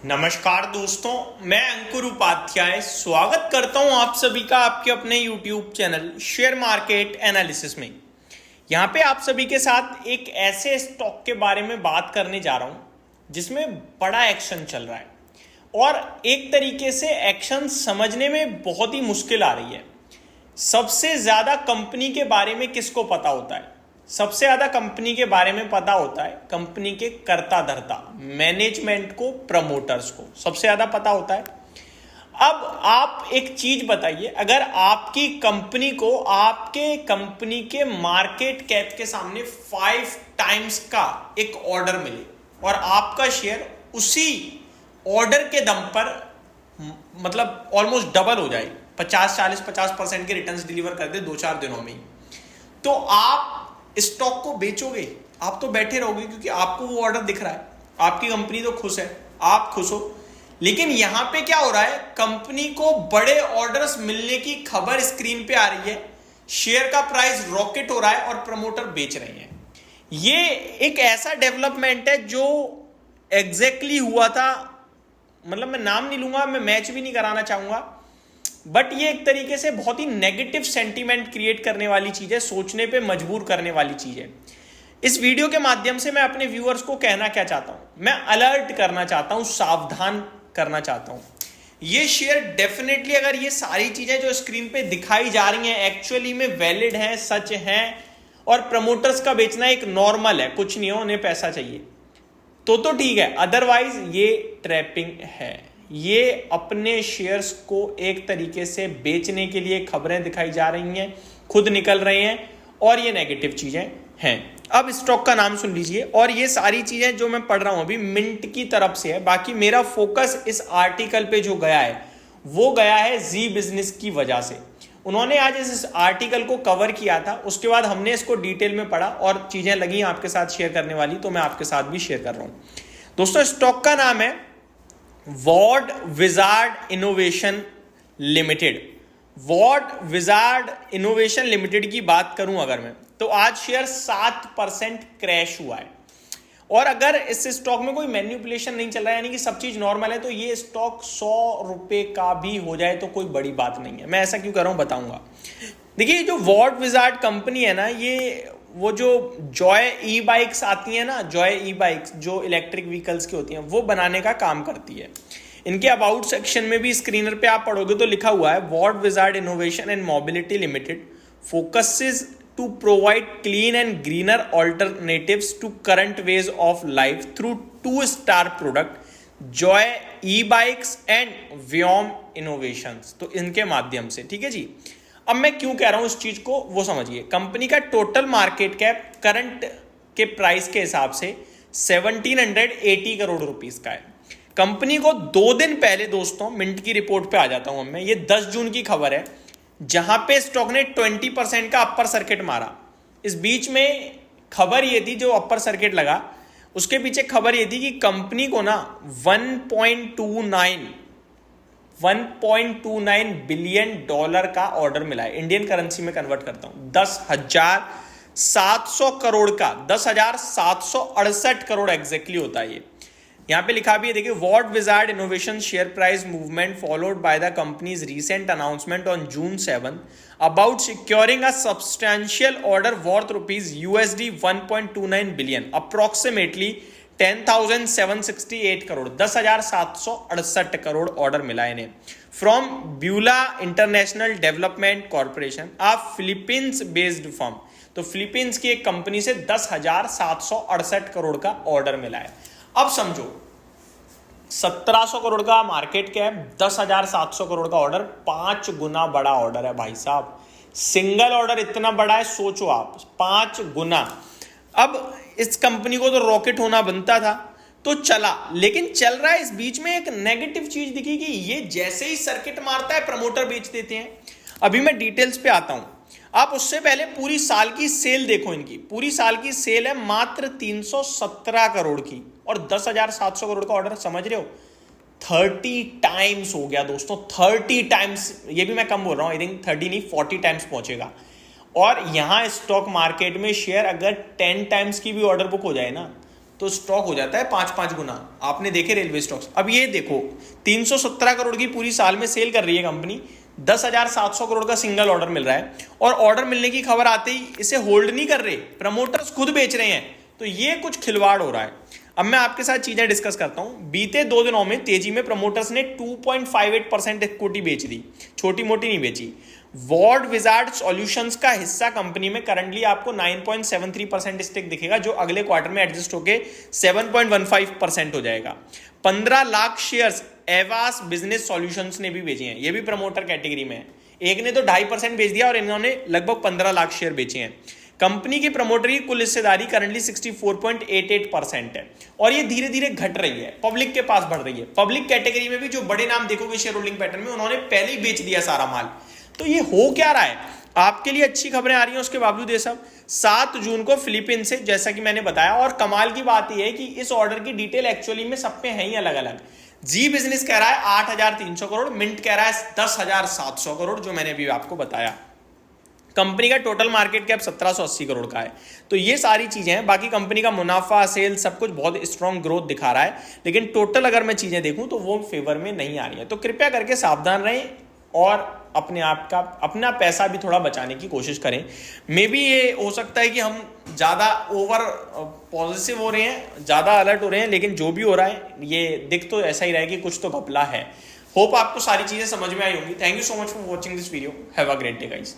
नमस्कार दोस्तों, मैं अंकुर उपाध्याय स्वागत करता हूं आप सभी का आपके अपने YouTube channel share market analysis में। यहां पे आप सभी के साथ एक ऐसे स्टॉक के बारे में बात करने जा रहा हूं जिसमें बड़ा एक्शन चल रहा है और एक तरीके से एक्शन समझने में बहुत ही मुश्किल आ रही है। सबसे ज्यादा कंपनी के बारे में किसको पता होता है? सबसे ज्यादा कंपनी के बारे में पता होता है कंपनी के कर्ता धर्ता, मैनेजमेंट को, प्रमोटर्स को सबसे ज्यादा पता होता है। अब आप एक चीज बताइए, अगर आपकी कंपनी को आपके कंपनी के मार्केट कैप के सामने 5 टाइम्स का एक ऑर्डर मिले और आपका शेयर उसी ऑर्डर के दम पर मतलब ऑलमोस्ट डबल हो जाए, 50-40-50% के रिटर्न्स डिलीवर कर दे 2-4 दिनों में, तो आप स्टॉक को बेचोगे? आप तो बैठे रहोगे क्योंकि आपको वो ऑर्डर दिख रहा है, आपकी कंपनी तो खुश है, आप खुश हो। लेकिन यहां पे क्या हो रहा है, कंपनी को बड़े ऑर्डर्स मिलने की खबर स्क्रीन पे आ रही है, शेयर का प्राइस रॉकेट हो रहा है और प्रमोटर बेच रहे हैं। ये एक ऐसा डेवलपमेंट है जो एग्जैक्टली हुआ था, मतलब मैं नाम नहीं लूंगा, मैं मैच भी नहीं कराना चाहूंगा, बट ये एक तरीके से बहुत ही नेगेटिव सेंटीमेंट क्रिएट करने वाली चीज है, सोचने पे मजबूर करने वाली चीज है। इस वीडियो के माध्यम से मैं अपने व्यूअर्स को कहना क्या चाहता हूं, मैं अलर्ट करना चाहता हूं, सावधान करना चाहता हूं। ये शेयर डेफिनेटली, अगर ये सारी चीजें जो स्क्रीन पे दिखाई जा रही हैं एक्चुअली में वैलिड हैं, सच हैं, और प्रमोटर्स का बेचना एक नॉर्मल है, कुछ नहीं हो, उन्हें पैसा चाहिए, तो ठीक है। अदरवाइज ये ट्रैपिंग है, ये अपने शेयर्स को एक तरीके से बेचने के लिए खबरें दिखाई जा रही हैं, खुद निकल रहे हैं, और ये नेगेटिव चीजें हैं। अब स्टॉक का नाम सुन लीजिए, और ये सारी चीजें जो मैं पढ़ रहा हूं अभी मिंट की तरफ से है, बाकी मेरा फोकस इस आर्टिकल पे जो गया है वो गया है जी बिजनेस की वजह से। उन्होंने आज इस आर्टिकल को कवर किया था, उसके बाद हमने इसको डिटेल में पढ़ा और चीजें लगी आपके साथ शेयर करने वाली, तो मैं आपके साथ भी शेयर कर रहा हूं। दोस्तों, स्टॉक का नाम है ward wizard innovation limited. Ward wizard innovation limited की बात करूं अगर मैं, तो आज शेयर 7% क्रैश हुआ है। और अगर इस स्टॉक में कोई मैनिपुलेशन नहीं चल रहा है, यानी कि सब चीज नॉर्मल है, तो ये स्टॉक 100 रुपए का भी हो जाए तो कोई बड़ी बात नहीं है। मैं ऐसा क्यों कर रहा हूं बताऊंगा। देखिए, जो वॉर्ड विजार्ड कंपनी है ना, ये वो जो जॉय ई बाइक्स आती हैं ना, जॉय ई बाइक्स जो इलेक्ट्रिक व्हीकल्स की होती हैं, वो बनाने का काम करती है। इनके अबाउट सेक्शन में भी स्क्रीनर पे आप पढ़ोगे तो लिखा हुआ है, ward wizard innovation and mobility limited focuses to provide clean and greener alternatives to current ways of life through 2-स्टार product Joy e bikes and Vyom innovations. तो इनके माध्यम से, ठीक है जी। अब मैं क्यों कह रहा हूं इस चीज को, वो समझिए। कंपनी का टोटल मार्केट कैप करंट के प्राइस के हिसाब से 1780 करोड़ रुपीस का है। कंपनी को 2 दिन पहले, दोस्तों मिंट की रिपोर्ट पे आ जाता हूं मैं, ये 10 जून की खबर है, जहां पे स्टॉक ने 20% का अपर सर्किट मारा। इस बीच में खबर ये थी, जो अपर सर्किट लगा उसके पीछे खबर ये थी कि कंपनी को ना 1.29 बिलियन डॉलर का ऑर्डर मिला है। इंडियन करेंसी में कन्वर्ट करता हूं, 10,700 करोड़ का, 10,768 करोड़ एग्जैक्टली होता है ये। यहां पे लिखा भी है, देखिए, Ward wizard innovation share price movement followed by the company's recent announcement on June 7 about securing a substantial order worth $1.29 billion, approximately 10,768 crore, 10,768 crore order मिला इन्हें from Beulah international development corporation, a Philippines based firm. तो Philippines की एक company से 10,768 करोड़ का order मिला है। अब समझो, 1700 करोड़ का मार्केट कैप, 10,700 करोड़ का ऑर्डर, 5 गुना बड़ा ऑर्डर है भाई साहब। सिंगल ऑर्डर इतना बड़ा है, सोचो आप, 5 गुना। अब इस कंपनी को तो रॉकेट होना बनता था, तो चला, लेकिन चल रहा है। इस बीच में एक नेगेटिव चीज दिखी कि ये जैसे ही सर्किट मारता है प्रमोटर बेच देते हैं। अभी मैं डिटेल्स पे आता हूं, आप उससे पहले पूरी साल की सेल देखो। इनकी पूरी साल की सेल है मात्र 317 करोड़ की, और 10,700 करोड़ का ऑर्डर, समझ रहे हो, 30 टाइम्स हो गया दोस्तों, 30 टाइम्स। ये भी मैं कम बोल रहा हूं, आई थिंक 30 नहीं 40 टाइम्स पहुंचेगा। और यहां स्टॉक मार्केट में शेयर अगर 10 टाइम्स की भी ऑर्डर बुक हो जाए ना, तो स्टॉक हो जाता है 5-5 गुना। आपने देखे रेलवे स्टॉक्स। अब ये देखो 317 करोड़ की पूरी साल में सेल कर रही है कंपनी, 10,700 करोड़ का सिंगल ऑर्डर मिल रहा है, और ऑर्डर मिलने की खबर आते ही इसे होल्ड नहीं कर रहे, प्रमोटर्स खुद बेच रहे हैं। तो ये कुछ खिलवाड़ हो रहा है। अब मैं आपके साथ चीजें डिस्कस करता हूं। बीते 2 दिनों में तेजी में प्रमोटर्स ने 2.58% इक्विटी बेच दी, छोटी मोटी नहीं बेची। वॉर्ड विजार्ड सॉल्यूशंस का हिस्सा कंपनी में करंटली आपको 9.73% स्टेक दिखेगा, जो अगले क्वार्टर में एडजस्ट होकर 7.15% हो जाएगा। 15 lakh shares Awas business solutions ने भी बेचे हैं, ये भी प्रमोटर कैटेगरी में है। एक ने तो 2.5% बेच दिया और इन्होंने लगभग 15 लाख शेयर बेचे हैं। कंपनी की प्रमोटर की कुल हिस्सेदारी करंटली 64.88% है, और ये धीरे धीरे घट रही है, पब्लिक के पास बढ़ रही है। पब्लिक कैटेगरी में भी जो बड़े नाम देखोगे शेयर होल्डिंग पैटर्न में, उन्होंने पहले ही बेच दिया सारा माल। तो ये हो क्या रहा है? आपके लिए अच्छी खबरें आ रही हैं, उसके बावजूद ये सब। 7 जून को फिलीपीन से, जैसा कि मैंने बताया, और कमाल की बात यह है कि इस ऑर्डर की डिटेल एक्चुअली में सब पे है ही अलग अलग। जी बिजनेस कह रहा है 8,300 करोड़, मिंट कह रहा है 10,700 करोड़, जो मैंने भी आपको बताया। कंपनी का टोटल मार्केट कैप 1780 करोड़ का है। तो ये सारी चीजें हैं। बाकी कंपनी का मुनाफा, सेल, सब कुछ बहुत स्ट्रॉन्ग ग्रोथ दिखा रहा है, लेकिन टोटल अगर मैं चीजें देखूं तो वो फेवर में नहीं आ रही है। तो कृपया करके सावधान रहें और अपना पैसा भी थोड़ा बचाने की कोशिश करें। मे बी ये हो सकता है कि हम ज़्यादा ओवर पॉजिटिव हो रहे हैं, ज़्यादा अलर्ट हो रहे हैं, लेकिन जो भी हो रहा है ये दिख तो ऐसा ही रहा है कि कुछ तो घपला है। होप आपको सारी चीज़ें समझ में आई होंगी। Thank you so much for watching this video. Have a great day guys.